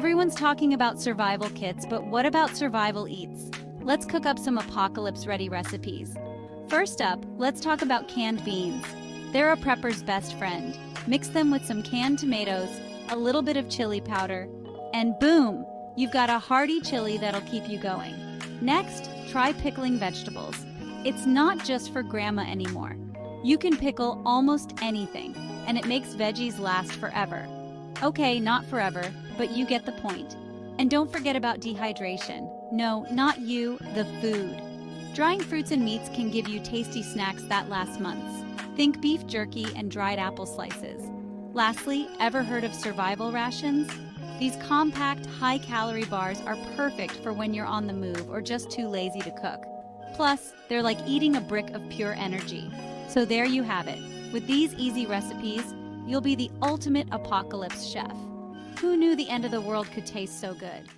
Everyone's talking about survival kits, but what about survival eats? Let's cook up some apocalypse-ready recipes. First up, let's talk about canned beans. They're a prepper's best friend. Mix them with some canned tomatoes, a little bit of chili powder, and boom! You've got a hearty chili that'll keep you going. Next, try pickling vegetables. It's not just for grandma anymore. You can pickle almost anything, and it makes veggies last forever. Okay, not forever, but you get the point. And don't forget about dehydration. No, not you, the food. Drying fruits and meats can give you tasty snacks that last months. Think beef jerky and dried apple slices. Lastly, ever heard of survival rations? These compact, high-calorie bars are perfect for when you're on the move or just too lazy to cook. Plus, they're like eating a brick of pure energy. So there you have it. With these easy recipes, you'll be the ultimate apocalypse chef. Who knew the end of the world could taste so good?